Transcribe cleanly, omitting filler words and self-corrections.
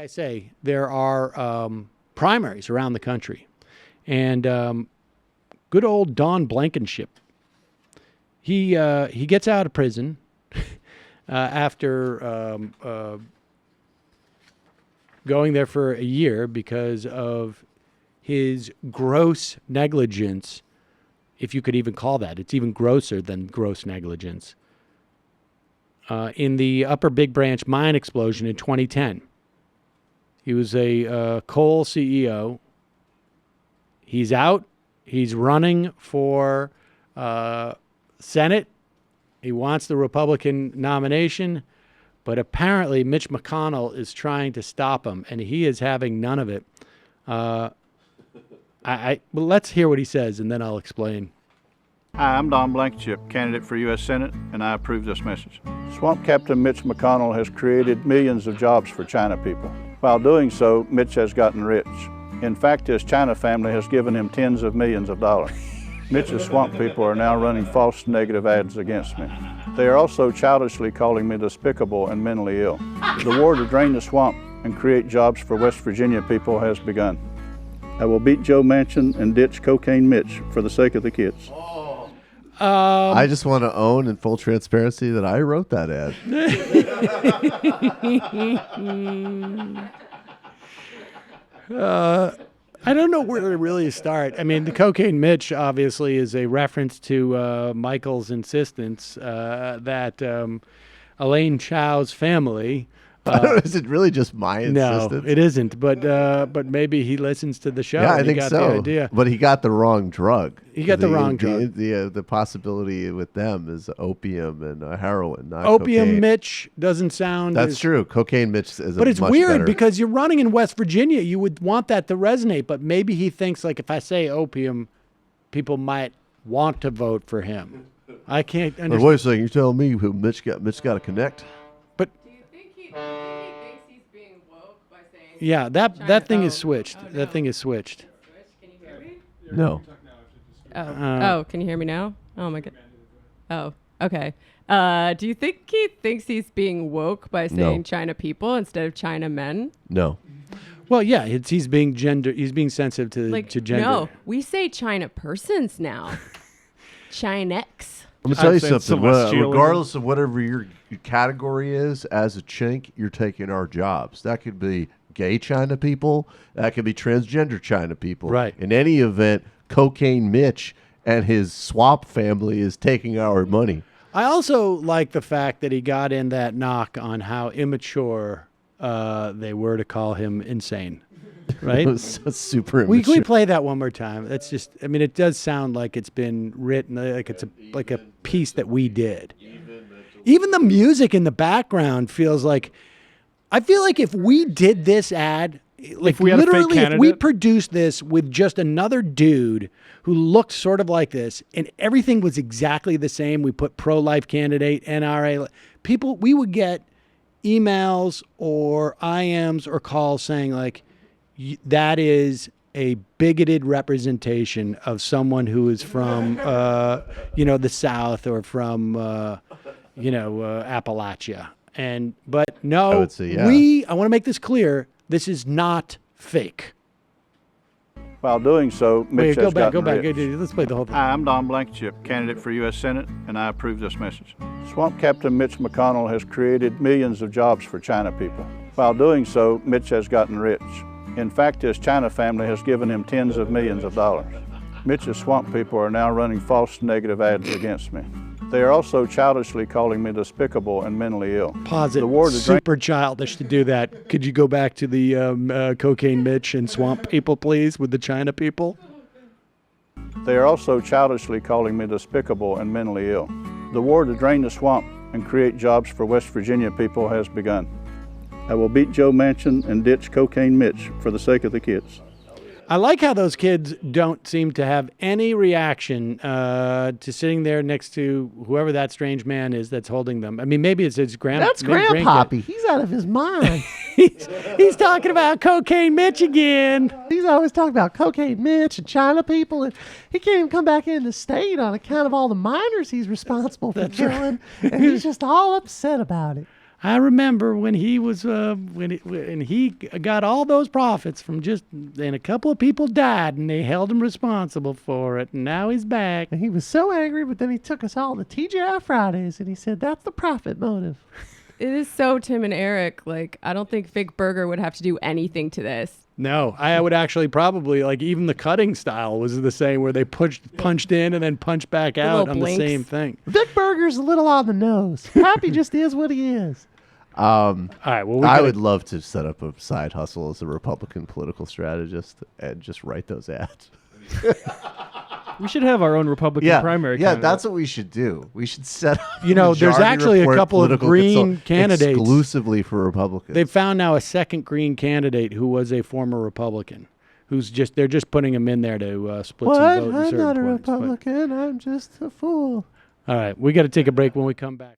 I say, there are primaries around the country. And good old Don Blankenship, he gets out of prison after going there for a year because of his gross negligence, if you could even call that. It's even grosser than gross negligence. In the Upper Big Branch mine explosion in 2010. He was a coal CEO. He's out. He's running for Senate. He wants the Republican nomination, but apparently Mitch McConnell is trying to stop him, and he is having none of it. Well, let's hear what he says, and then I'll explain. Hi, I'm Don Blankenship, candidate for U.S. Senate, and I approve this message. Swamp Captain Mitch McConnell has created millions of jobs for China people. While doing so, Mitch has gotten rich. In fact, his China family has given him tens of millions of dollars. Mitch's swamp people are now running false negative ads against me. They are also childishly calling me despicable and mentally ill. The war to drain the swamp and create jobs for West Virginia people has begun. I will beat Joe Manchin and ditch Cocaine Mitch for the sake of the kids. I just want to own in full transparency that I wrote that ad. I don't know where to really start. I mean, the Cocaine Mitch obviously is a reference to Michael's insistence that Elaine Chow's family. Is it really just my insistence? No, it isn't. But maybe he listens to the show. Yeah, I think got so. The idea. But he got the wrong drug. He got the wrong drug. The possibility with them is opium and heroin, not Opium cocaine. Mitch doesn't sound. That's true. Cocaine Mitch is. But it's much weird better. because you're running in West Virginia. You would want that to resonate. But maybe he thinks like if I say opium, people might want to vote for him. I can't understand. Wait a second. You're telling me who Mitch got to connect? But Do you think he thinks he's being woke by saying? yeah, that thing is switched. Oh, no. That thing is switched. Can you hear me? No. Oh, can you hear me now? Oh my god. Oh, okay. Do you think he thinks he's being woke by saying No. China people instead of China men? No. Well, yeah, he's being sensitive to gender. No, we say China persons now. Chinex. I'm gonna tell you I'd say something. celestial. Regardless of whatever your category is, as a chink, you're taking our jobs. That could be gay China people. That could be transgender China people. Right. In any event, Cocaine Mitch and his swap family is taking our money. I also like the fact that he got in that knock on how immature they were to call him insane. Right? It was so super Can we immature. play that one more time? That's just. I mean, it does sound like it's been written like it's a piece that we did. Even the music in the background feels like. I feel like if we did this ad, like we had a fake literally, if we candidate? produced this with just another dude who looked sort of like this, and everything was exactly the same. We put pro-life candidate, NRA people. We would get emails or IMs or calls saying like. That is a bigoted representation of someone who is from, the South or from, Appalachia. But no, I would say, yeah. I want to make this clear. This is not fake. While doing so, Mitch Wait, has go gotten back. rich. Let's play the whole thing. Hi, I'm Don Blankenship, candidate for U.S. Senate, and I approve this message. Swamp Captain Mitch McConnell has created millions of jobs for China people. While doing so, Mitch has gotten rich. In fact, his China family has given him tens of millions of dollars. Mitch's swamp people are now running false negative ads against me. They are also childishly calling me despicable and mentally ill. Pause it. The war to Super childish to do that. Could you go back to the Cocaine Mitch and Swamp people, please, with the China people? They are also childishly calling me despicable and mentally ill. The war to drain the swamp and create jobs for West Virginia people has begun. I will beat Joe Manchin and ditch Cocaine Mitch for the sake of the kids. I like how those kids don't seem to have any reaction to sitting there next to whoever that strange man is that's holding them. I mean, maybe it's his That's maybe Grandpappy. He's out of his mind. he's talking about Cocaine Mitch again. He's always talking about Cocaine Mitch and China people, and he can't even come back in the state on account of all the minors he's responsible for killing, and he's just all upset about it. I remember when he was when he got all those profits from and a couple of people died and they held him responsible for it, and now he's back. And he was so angry, but then he took us all to TGI Fridays and he said that's the profit motive. It is so Tim and Eric. Like, I don't think Vic Berger would have to do anything to this. No, I would actually probably, like, even the cutting style was the same, where they punched in and then punched back out on blinks. the same thing. Vic Berger's a little on the nose. Happy just is what he is. All right, well, I would love to set up a side hustle as a Republican political strategist and just write those ads. We should have our own Republican primary candidate. That's what we should do. We should set up there's Majority actually a Report couple of political green consult candidates exclusively for Republicans. They've found now a second green candidate who was a former Republican, they're just putting him in there to split some votes. I'm not a Republican. I'm just a fool. All right, we got to take a break. When we come back.